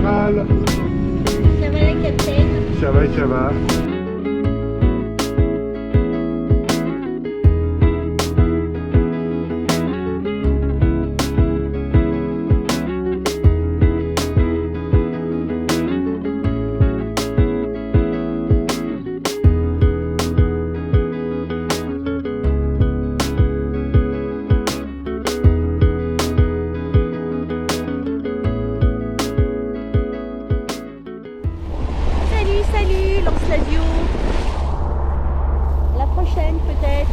l'amiral. Ça va la capitaine? Ça va, ça va. Salut, lance l'avion. La prochaine peut-être.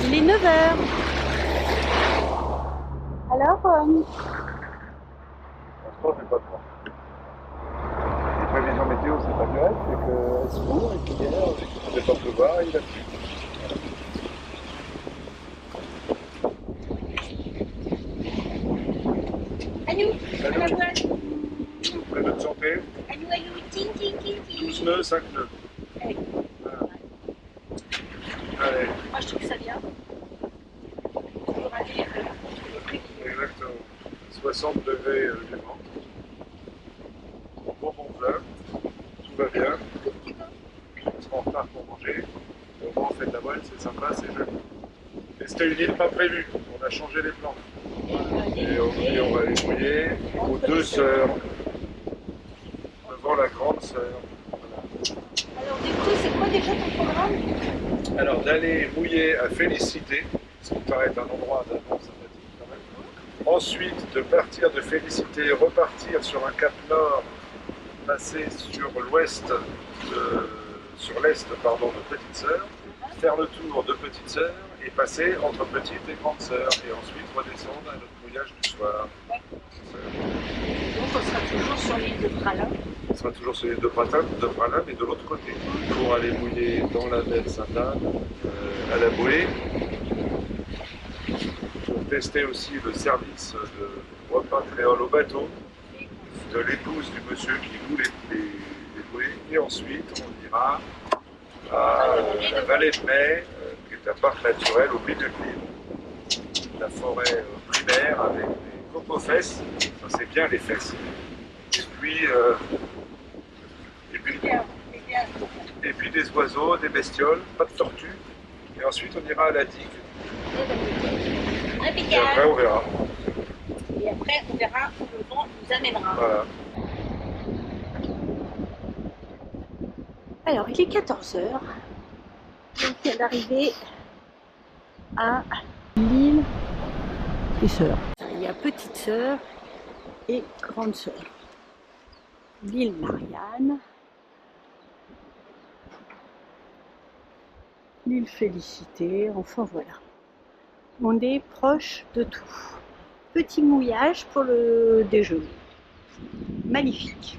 Il est 9 h. Alors Franchement, j'ai pas de temps. Les prévisions météo, c'est pas grave, c'est que c'est beau, et puis hier, il ne devait pas pleuvoir, et il a plu. Anou, à la voile. Près de santé, Anou, ting, ting, ting, ting. 12 nœuds, 5 nœuds. Allez. Voilà. Allez, Moi je trouve ça bien. Toujours aller le prix. exactement. 60 degrés du vent. Bon fleuve, tout va bien. On sera en retard pour manger. Au moins on fait de la voile, c'est sympa, c'est joli. Et c'était une île pas prévue, on a changé les plans. Et on va aller mouiller aux deux sœurs, devant la grande sœur. Voilà. Alors du coup, c'est quoi déjà ton programme? Alors d'aller mouiller à Félicité, ce qui paraît un endroit d'avant sympathique quand même. Ensuite de partir de Félicité, repartir sur un cap nord, passer sur l'ouest, sur l'est pardon, de Petite Sœur, faire le tour de Petite Sœur et passer entre Petite et Grande Sœur et ensuite redescendre à notre mouillage du soir. Donc on sera toujours sur l'île de Pralin. On sera toujours sur l'île de Pralin, mais de l'autre côté, pour aller mouiller dans la baie de Sainte-Anne, à la bouée, pour tester aussi le service de repas créole au bateau, de l'épouse du monsieur qui loue les bouées, et ensuite on ira à la vallée de Mai, qui est un parc naturel au milieu de l'île, la forêt primaire avec des cocos-fesses, ça c'est bien les fesses, et puis des oiseaux, des bestioles, pas de tortues, et ensuite on ira à la digue, et après on verra. Et après, on verra où le vent nous amènera. Voilà. Alors, il est 14 h. On vient d'arriver à l'île des Sœurs. Il y a Petite Sœur et Grande Sœur. L'île Marianne. L'île Félicité. Enfin, voilà. On est proche de tout. Petit mouillage pour le déjeuner. Magnifique.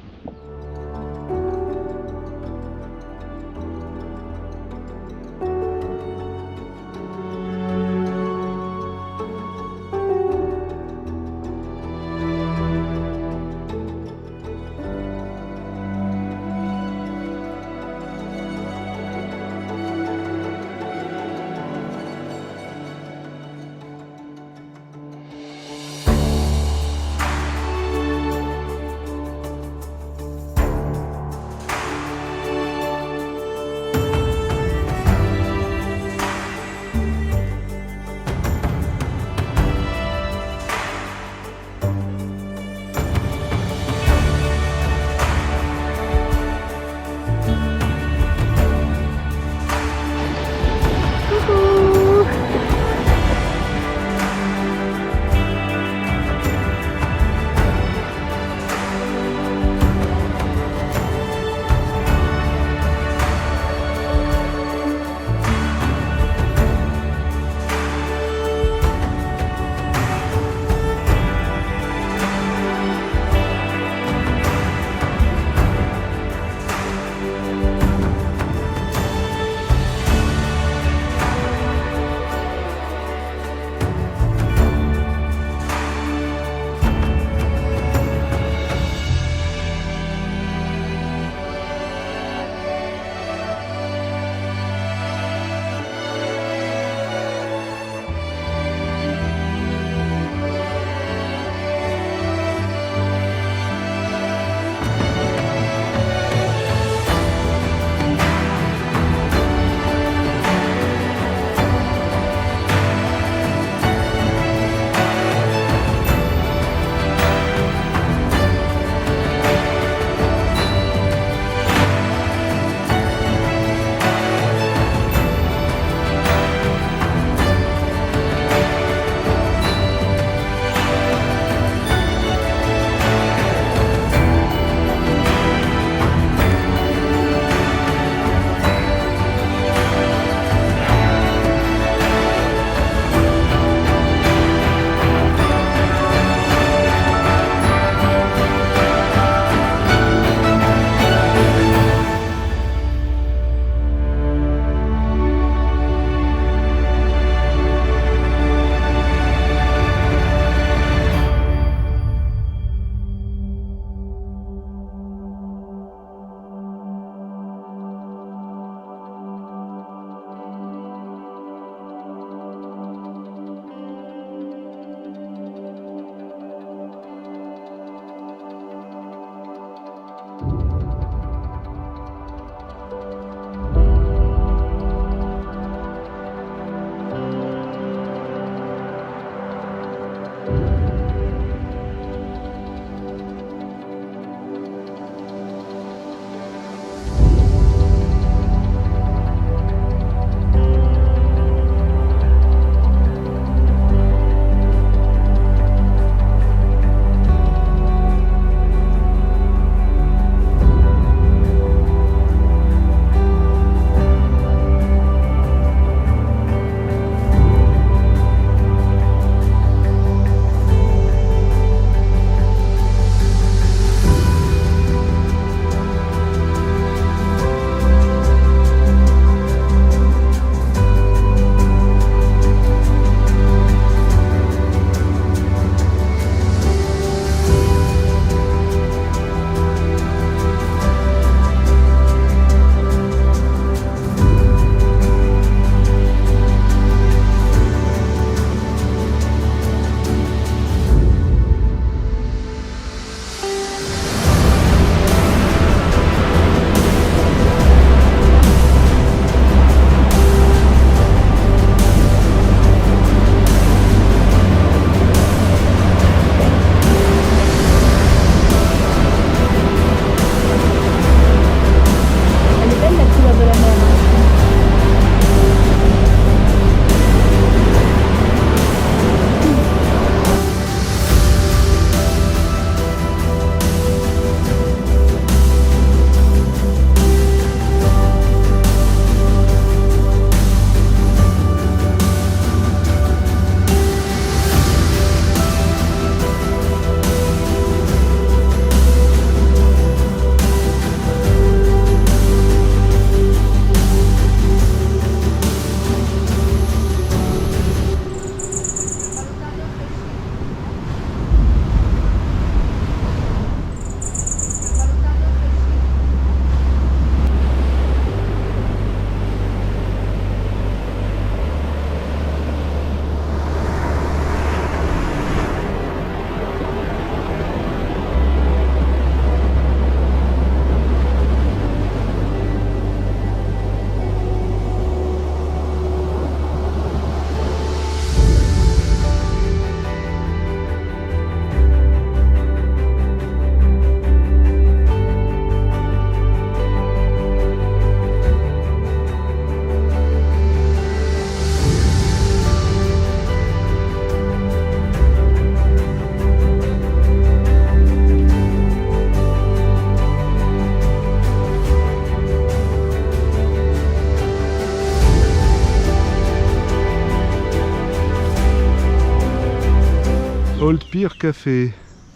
Old Pier Café.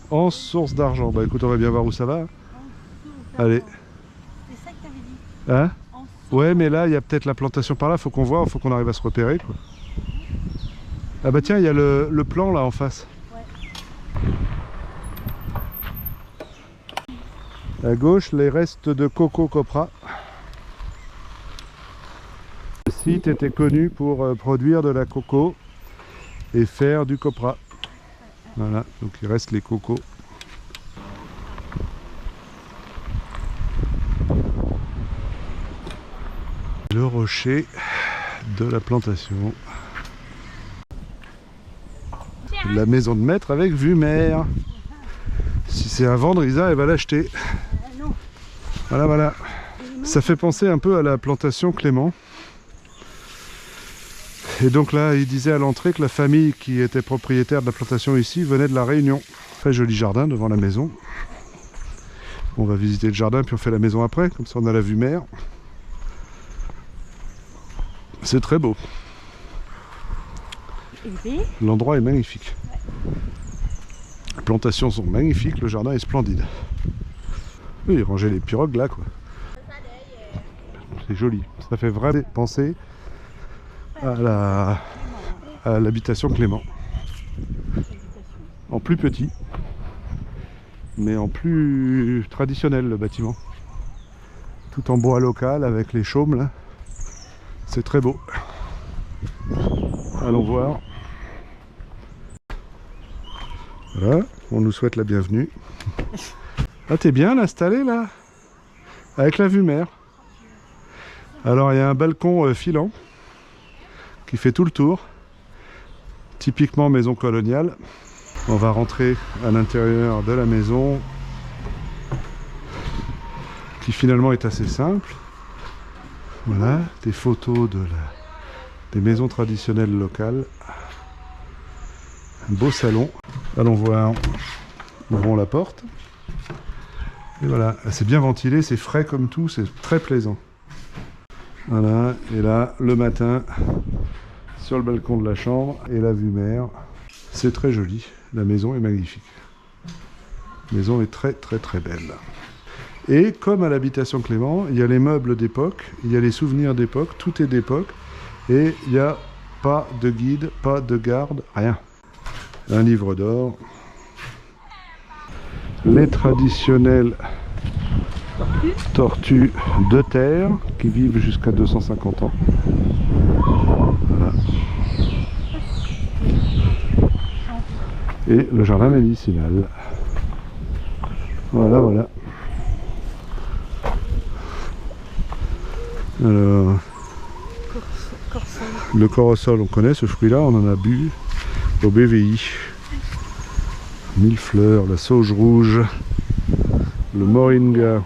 Anse, source d'argent. Bah écoute, on va bien voir où ça va. Allez. C'est ça que t'avais dit. Hein? Ouais, mais là, il y a peut-être la plantation par là. Faut qu'on voit, faut qu'on arrive à se repérer, quoi. Ah bah tiens, il y a le plan là en face. Ouais. À gauche, les restes de Coco Copra. Le site était connu pour produire de la coco et faire du copra. Voilà, donc il reste les cocos. Le rocher de la plantation. La maison de maître avec vue mer. Si c'est à vendre, Isa, elle va l'acheter. Voilà, voilà. Ça fait penser un peu à la plantation Clément. Et donc là, il disait à l'entrée que la famille qui était propriétaire de la plantation ici venait de la Réunion. Très joli jardin devant la maison. On va visiter le jardin puis on fait la maison après, comme ça on a la vue mer. C'est très beau. L'endroit est magnifique. Les plantations sont magnifiques, le jardin est splendide. Oui, il rangeait les pirogues là, quoi. C'est joli. Ça fait vraiment penser à l'habitation Clément. En plus petit, mais en plus traditionnel le bâtiment. Tout en bois local avec les chaumes là. C'est très beau. Allons voir. Voilà, on nous souhaite la bienvenue. Ah, t'es bien installé là? Avec la vue mer. Alors il y a un balcon filant qui fait tout le tour. Typiquement maison coloniale. On va rentrer à l'intérieur de la maison qui finalement est assez simple. Voilà, des photos des maisons traditionnelles locales. Un beau salon. Allons voir. Ouvrons la porte. Et voilà, c'est bien ventilé, c'est frais comme tout, c'est très plaisant. Voilà, et là, le matin, sur le balcon de la chambre, et la vue mer. C'est très joli, la maison est magnifique. La maison est très très très belle. Et comme à l'habitation Clément, il y a les meubles d'époque, il y a les souvenirs d'époque, tout est d'époque. Et il n'y a pas de guide, pas de garde, rien. Un livre d'or. Les traditionnelles tortues de terre qui vivent jusqu'à 250 ans. Voilà. Et le jardin médicinal. Voilà, voilà. Alors, le corosol, on connaît ce fruit-là, on en a bu au BVI. Mille fleurs, la sauge rouge, le moringa,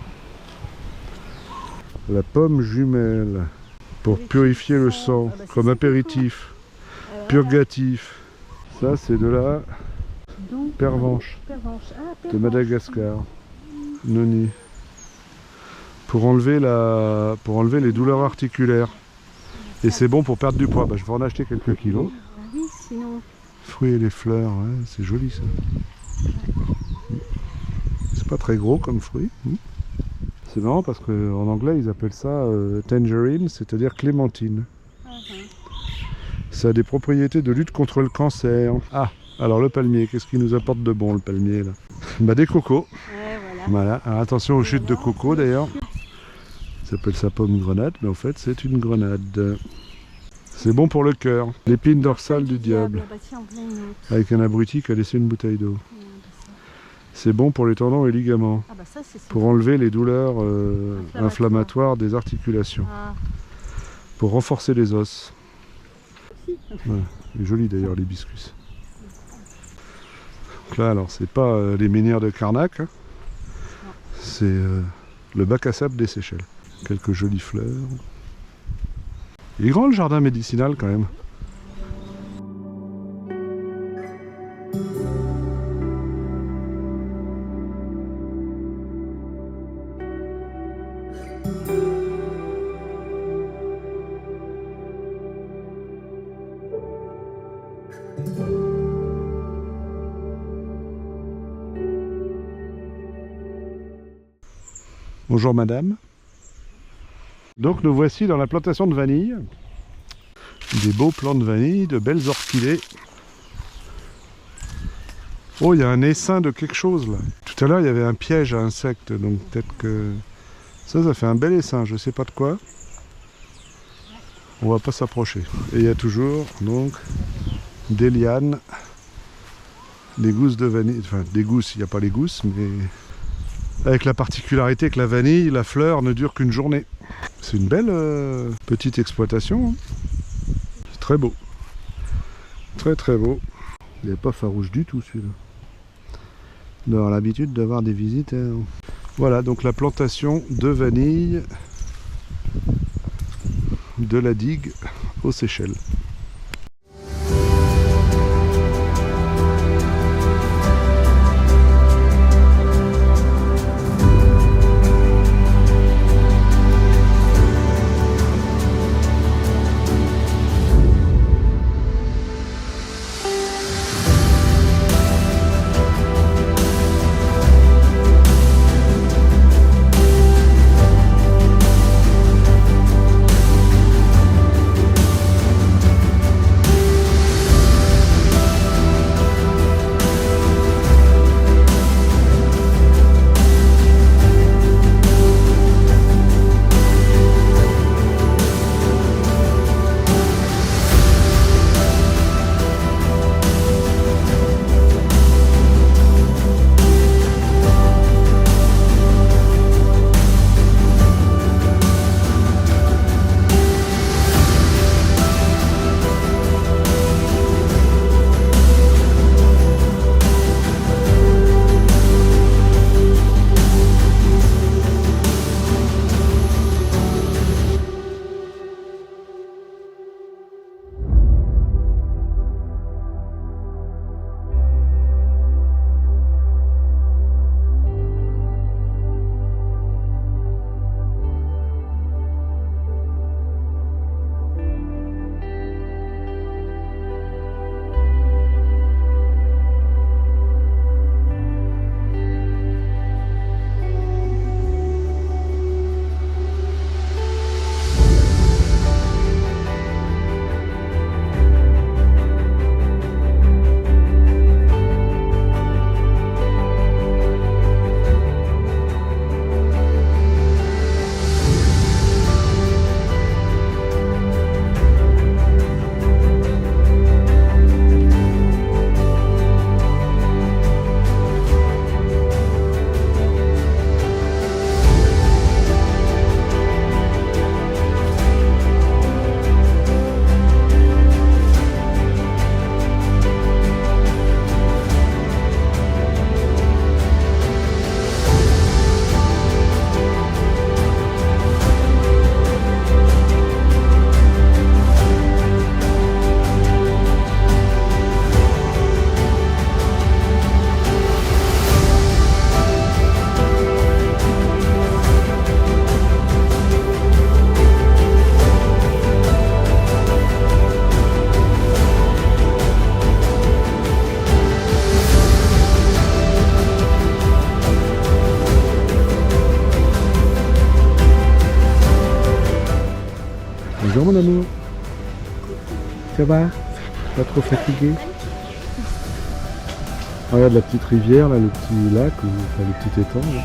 la pomme jumelle pour purifier le sang comme apéritif, purgatif. Ça c'est de la pervenche de Madagascar, noni, pour enlever les douleurs articulaires. Et c'est bon pour perdre du poids. Bah, je vais en acheter quelques kilos. Fruits et les fleurs, ouais, c'est joli ça. C'est pas très gros comme fruit. C'est marrant parce qu'en anglais ils appellent ça tangerine, c'est-à-dire clémentine. Ça a des propriétés de lutte contre le cancer. Ah, alors le palmier, qu'est-ce qu'il nous apporte de bon le palmier là? Bah des cocos. Voilà. Alors, attention aux chutes de coco d'ailleurs. Ça s'appelle ça pomme grenade, mais en fait c'est une grenade. C'est bon pour le cœur. L'épine dorsale du diable. Avec un abruti qui a laissé une bouteille d'eau. C'est bon pour les tendons et ligaments. Pour enlever les douleurs inflammatoires des articulations. Pour renforcer les os. Ouais, c'est joli d'ailleurs l'hibiscus. Donc là alors c'est pas les minières de Karnak. Hein. C'est le bac à sable des Seychelles. Quelques jolies fleurs. Il est grand le jardin médicinal quand même. Bonjour madame. Donc nous voici dans la plantation de vanille. Des beaux plants de vanille, de belles orchidées. Oh, il y a un essaim de quelque chose là. Tout à l'heure il y avait un piège à insectes, donc peut-être que... Ça fait un bel essaim, je sais pas de quoi. On va pas s'approcher. Et il y a toujours donc des lianes, des gousses de vanille, enfin des gousses, il n'y a pas les gousses, mais avec la particularité que la vanille, la fleur ne dure qu'une journée. C'est une belle petite exploitation. Hein. C'est très beau. Très très beau. Il n'est pas farouche du tout celui-là. On doit avoir l'habitude d'avoir des visites. Hein. Voilà donc la plantation de vanille de la digue aux Seychelles. Bonjour mon amour. Ça va? Pas trop fatigué? Regarde la petite rivière là, le petit lac, enfin le petit étang là.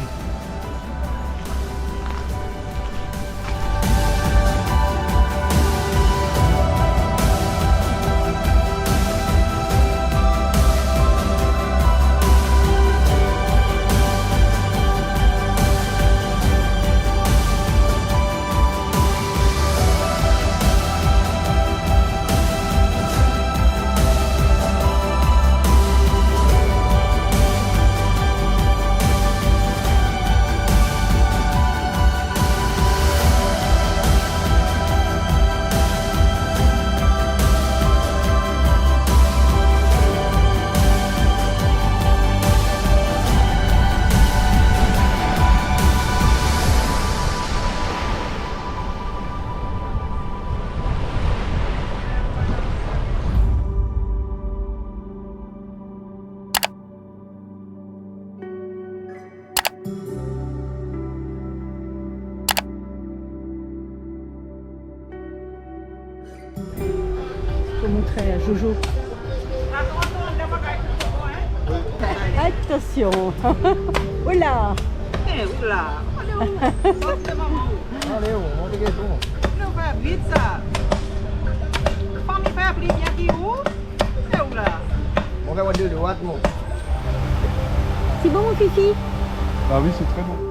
frère Jojo. Attention. Oula. Oula. Valeu, onde é que tu? Não vai abrir, sabe? Famille vai abrir aqui o. Oula. On va voir deux droites, mon. C'est bon mon fifi? Ah oui, c'est très bon.